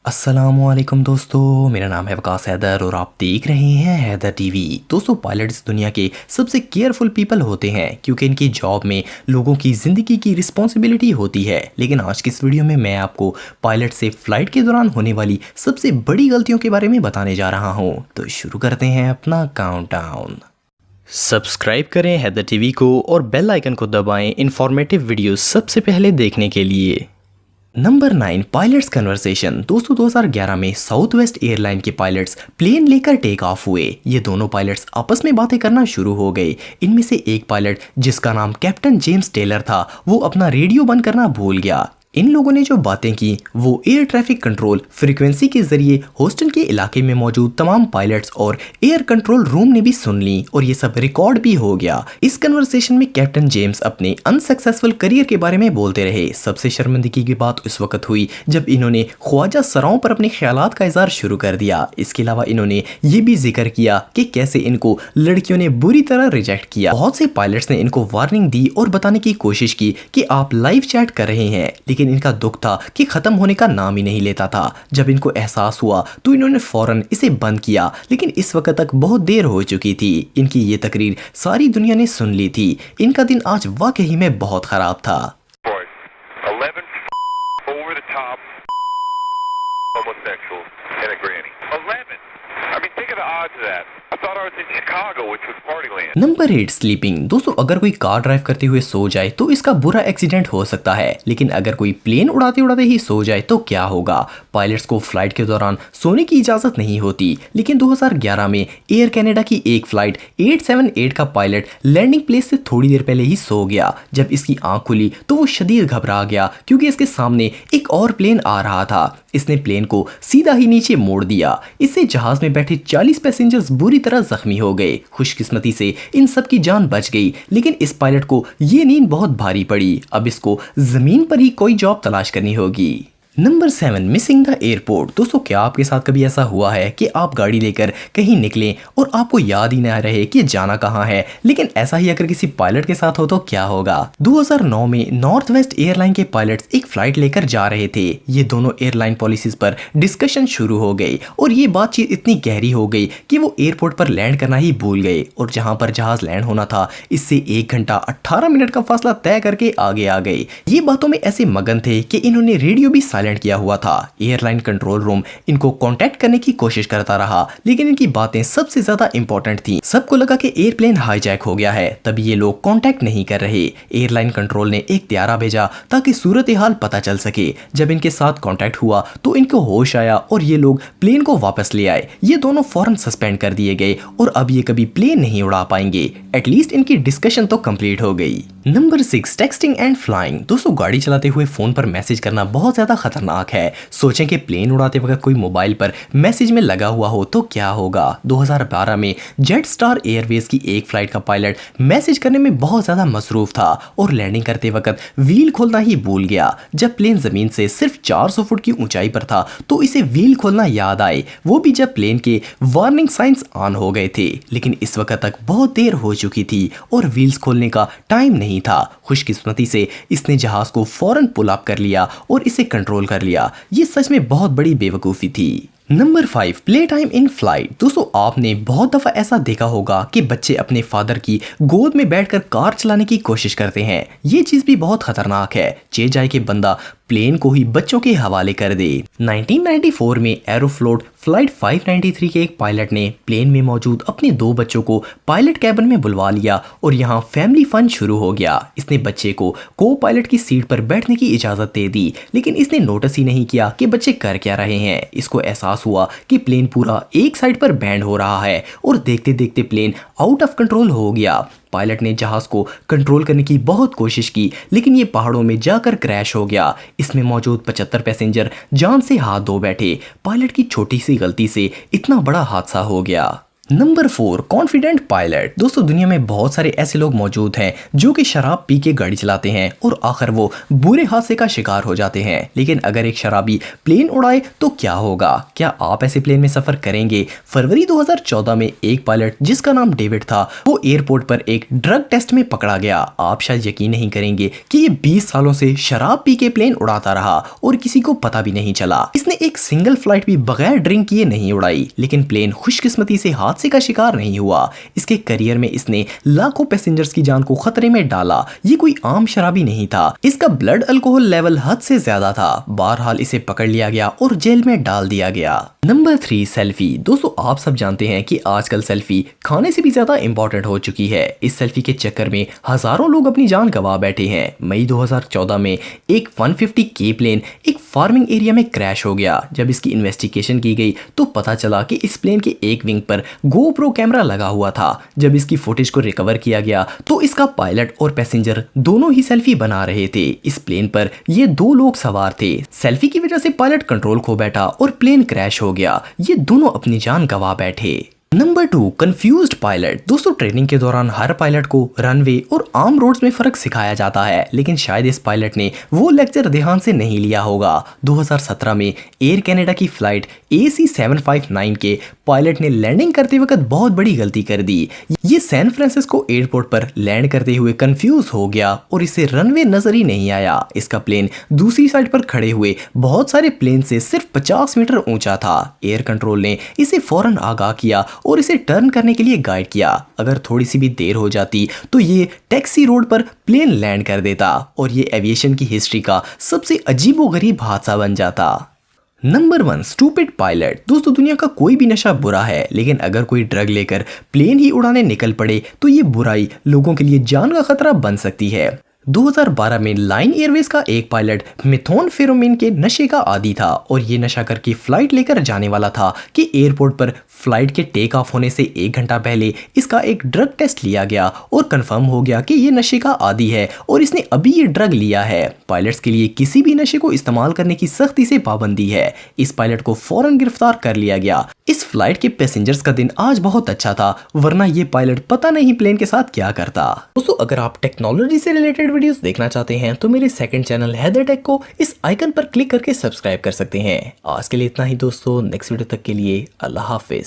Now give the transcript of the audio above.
अस्सलामुअलैकुम दोस्तों, मेरा नाम है वकास हैदर और आप देख रहे हैं हैदर टीवी। दोस्तों, पायलट इस दुनिया के सबसे केयरफुल पीपल होते हैं क्योंकि इनकी जॉब में लोगों की ज़िंदगी की रिस्पॉन्सिबिलिटी होती है। लेकिन आज की इस वीडियो में मैं आपको पायलट से फ़्लाइट के दौरान होने वाली सबसे बड़ी गलतियों के बारे में बताने जा रहा हूँ। तो शुरू करते हैं अपना काउंटडाउन। सब्सक्राइब करें हैदर टीवी को और बेल आइकन को दबाएं इंफॉर्मेटिव वीडियो सबसे पहले देखने के लिए। Number 9, pilots conversation. दोस्तों, 2011 में साउथ वेस्ट एयरलाइन के पायलट्स प्लेन लेकर टेक ऑफ हुए। ये दोनों पायलट्स आपस में बातें करना शुरू हो गए। इनमें से एक पायलट, जिसका नाम कैप्टन जेम्स टेलर था, वो अपना रेडियो बंद करना भूल गया। इन लोगों ने जो बातें की वो एयर ट्रैफिक कंट्रोल फ्रीक्वेंसी के जरिए होस्टन के इलाके में मौजूद तमाम पायलट्स और एयर कंट्रोल रूम ने भी सुन ली और ये सब रिकॉर्ड भी हो गया। इस कन्वर्सेशन में कैप्टन जेम्स अपने अनसक्सेसफुल करियर के बारे में बोलते रहे। सबसे शर्मिंदगी की बात उस वक्त हुई जब इन्होंने ख्वाजा सराओं पर अपने ख्यालात का इजहार शुरू कर दिया। इसके अलावा इन्होंने ये भी जिक्र किया कि कैसे इनको लड़कियों ने बुरी तरह रिजेक्ट किया। बहुत से पायलट्स ने इनको वार्निंग दी और बताने की कोशिश की कि आप लाइव चैट कर रहे हैं, लेकिन इनका दुख था कि खत्म होने का नाम ही नहीं लेता था। जब इनको एहसास हुआ तो इन्होंने फौरन इसे बंद किया, लेकिन इस वक्त तक बहुत देर हो चुकी थी। इनकी ये तकरीर सारी दुनिया ने सुन ली थी। इनका दिन आज वाकई में बहुत खराब था। Number 8, sleeping. दोस्तों, अगर कोई कार ड्राइव करते हुए सो जाए तो इसका बुरा एक्सीडेंट हो सकता है, लेकिन अगर कोई प्लेन उड़ाते उड़ाते ही सो जाए तो क्या होगा? पायलट्स को फ्लाइट के दौरान सोने की इजाजत नहीं होती, लेकिन 2011 में एयर कनाडा की एक फ्लाइट 878 का पायलट लैंडिंग प्लेस से थोड़ी देर पहले ही सो गया। जब इसकी आंख खुली तो वो शदीद घबरा गया क्योंकि इसके सामने एक और प्लेन आ रहा था। इसने प्लेन को सीधा ही नीचे मोड़ दिया। इससे जहाज में बैठे 40 पैसेंजर्स बुरी तरह जख्मी हो गए। खुशकिस्मती से इन सब की जान बच गई, लेकिन इस पायलट को ये नींद बहुत भारी पड़ी। अब इसको जमीन पर ही कोई जॉब तलाश करनी होगी। Number 7, missing the airport. दोस्तों, क्या आपके साथ कभी ऐसा हुआ है कि आप गाड़ी लेकर कहीं निकलें और आपको याद ही ना रहे कि जाना कहाँ है? लेकिन ऐसा ही अगर किसी पायलट के साथ हो तो क्या होगा? 2009 में नॉर्थ वेस्ट एयरलाइन के पायलट्स एक फ्लाइट लेकर जा रहे थे। ये दोनों एयरलाइन पॉलिसीज पर डिस्कशन शुरू हो गई और ये बातचीत इतनी गहरी हो गई कि वो एयरपोर्ट पर लैंड करना ही भूल गए और जहां पर जहाज लैंड होना था इससे 1 घंटा 18 मिनट का फासला तय करके आगे आ गए। ये बातों में ऐसे मगन थे कि इन्होंने रेडियो भी साइलेंट किया हुआ था। एयरलाइन कंट्रोल रूम इनको कांटेक्ट करने की कोशिश करता रहा, लेकिन इनकी बातें सबसे ज्यादा इंपॉर्टेंट थी। सबको लगा कि एयरप्लेन हाईजैक हो गया है, तभी ये लोग कांटेक्ट नहीं कर रहे। एयरलाइन कंट्रोल ने एक त्यारा भेजा ताकि सूरत हाल पता चल सके। जब इनके साथ कांटेक्ट हुआ तो इनको होश आया और ये लोग प्लेन को वापस ले आए। ये दोनों फौरन सस्पेंड कर दिए गए और अब ये कभी प्लेन नहीं उड़ा पाएंगे। एटलीस्ट इनकी डिस्कशन तो कंप्लीट हो गई। Number 6, texting and flying. दोस्तों, गाड़ी चलाते हुए फोन पर मैसेज करना बहुत ज्यादा खतरनाक है। सोचें कि प्लेन उड़ाते वक्त कोई मोबाइल पर मैसेज में लगा हुआ हो तो क्या होगा? 2012 में जेट स्टार एयरवेज की एक फ्लाइट का पायलट मैसेज करने में बहुत ज्यादा मसरूफ था और लैंडिंग करते वक्त व्हील खोलना ही भूल गया। जब प्लेन जमीन से सिर्फ 400 फुट की ऊंचाई पर था तो इसे व्हील खोलना याद आए, वो भी जब प्लेन के वार्निंग साइंस ऑन हो गए थे। लेकिन इस वक्त तक बहुत देर हो चुकी थी और व्हील्स खोलने का टाइम नहीं था। खुशकिस्मती से इसने जहाज को फौरन पुल अप कर लिया और इसे कंट्रोल कर लिया। ये सच में बहुत बड़ी बेवकूफ़ी थी। Number 5, play time in flight. दोस्तों, आपने बहुत दफ़ा ऐसा देखा होगा कि बच्चे अपने फादर की गोद में बैठकर कार चलाने की कोशिश करते हैं। ये चीज़ भी बहुत खतरनाक है। चे जाए कि बंदा प्लेन को ही बच्चों के हवाले कर दे। 1994 में एरोफ्लोट फ्लाइट 593 के एक पायलट ने प्लेन में मौजूद अपने 2 बच्चों को पायलट कैबिन में बुलवा लिया और यहाँ फैमिली फन शुरू हो गया। इसने बच्चे को को पायलट की सीट पर बैठने की इजाज़त दे दी, लेकिन इसने नोटिस ही नहीं किया कि बच्चे कर क्या रहे हैं। इसको एहसास हुआ कि प्लेन पूरा एक साइड पर बैंड हो रहा है और देखते देखते प्लेन आउट ऑफ कंट्रोल हो गया। पायलट ने जहाज को कंट्रोल करने की बहुत कोशिश की, लेकिन ये पहाड़ों में जाकर क्रैश हो गया। इसमें मौजूद 75 पैसेंजर जान से हाथ धो बैठे। पायलट की छोटी सी गलती से इतना बड़ा हादसा हो गया। Number 4, confident pilot. दोस्तों दुनिया में बहुत सारे ऐसे लोग मौजूद हैं जो कि शराब पी के गाड़ी चलाते हैं और आखिर वो बुरे हादसे का शिकार हो जाते हैं। लेकिन अगर एक शराबी प्लेन उड़ाए तो क्या होगा? क्या आप ऐसे प्लेन में सफर करेंगे? फरवरी 2014 में एक पायलट जिसका नाम डेविड था, वो एयरपोर्ट पर एक ड्रग टेस्ट में पकड़ा गया। आप शायद यकीन नहीं करेंगे कि ये 20 सालों से शराब पी के प्लेन उड़ाता रहा और किसी को पता भी नहीं चला। इसने एक सिंगल फ्लाइट भी बगैर ड्रिंक किए नहीं उड़ाई, लेकिन प्लेन खुशकिस्मती से हादसे का शिकार नहीं हुआ। इसके करियर में इसने लाखों पैसेंजर्स की जान को खतरे में डाला। ये कोई आम शराबी नहीं था, इसका ब्लड अल्कोहल लेवल हद से ज्यादा था। बहरहाल इसे पकड़ लिया गया और जेल में डाल दिया गया। Number 3, selfie. दोस्तों आप सब जानते हैं कि आजकल सेल्फी खाने से भी ज्यादा इंपॉर्टेंट हो चुकी है। इस सेल्फी के चक्कर में हजारों लोग अपनी जान गंवा बैठे हैं। मई 2014 में एक 150K प्लेन एक फार्मिंग एरिया में क्रैश हो गया। जब इसकी इन्वेस्टिगेशन की गई तो पता चला कि इस प्लेन के एक विंग पर गोप्रो कैमरा लगा हुआ था। जब इसकी फुटेज को रिकवर किया गया तो इसका पायलट और पैसेंजर दोनों ही सेल्फी बना रहे थे। इस प्लेन पर ये 2 लोग सवार थे। सेल्फी की वजह से पायलट कंट्रोल खो बैठा और प्लेन क्रैश हो गया। ये दोनों अपनी जान गंवा बैठे। Number 2, confused pilot. दोस्तों ट्रेनिंग के दौरान हर पायलट को रनवे और आम रोड्स में फर्क सिखाया जाता है, लेकिन शायद इस पायलट ने वो लेक्चर ध्यान से नहीं लिया होगा। 2017 में एयर कनाडा की फ्लाइट AC759 के पायलट ने लैंडिंग करते वक्त बहुत बड़ी गलती कर दी। ये सैन फ्रांसिस्को एयरपोर्ट पर लैंड करते हुए कंफ्यूज हो गया और इसे रनवे नजर ही नहीं आया। इसका प्लेन दूसरी साइड पर खड़े हुए बहुत सारे प्लेन से सिर्फ 50 मीटर ऊंचा था। एयर कंट्रोल ने इसे फौरन आगाह किया और इसे टर्न करने के लिए गाइड किया। अगर थोड़ी सी भी देर हो जाती तो ये टैक्सी रोड पर प्लेन लैंड कर देता और ये एविएशन की हिस्ट्री का सबसे अजीबोगरीब हादसा बन जाता। Number 1, stupid pilot. दोस्तों दुनिया का कोई भी नशा बुरा है, लेकिन अगर कोई ड्रग लेकर प्लेन ही उड़ाने निकल पड़े तो ये बुराई लोगों के लिए जान का खतरा बन सकती है। 2012 में लाइन एयरवेज का एक पायलट मेथोनफेरोमिन के नशे का आदी था और ये नशा करके फ्लाइट लेकर जाने वाला था कि एयरपोर्ट पर फ्लाइट के टेक ऑफ होने से 1 घंटा पहले इसका एक ड्रग टेस्ट लिया गया और कंफर्म हो गया कि ये नशे का आदी है और इसने अभी ये ड्रग लिया है। पायलट्स के लिए किसी भी नशे को इस्तेमाल करने की सख्ती से पाबंदी है। इस पायलट को फौरन गिरफ्तार कर लिया गया। इस फ्लाइट के पैसेंजर्स का दिन आज बहुत अच्छा था, वरना ये पायलट पता नहीं प्लेन के साथ क्या करता। दोस्तों अगर आप टेक्नोलॉजी से रिलेटेड वीडियोस देखना चाहते हैं तो मेरे सेकंड चैनल हैदर टेक को इस आइकन पर क्लिक करके सब्सक्राइब कर सकते हैं। आज के लिए इतना ही दोस्तों, नेक्स्ट वीडियो तक के लिए अल्लाह हाफिज।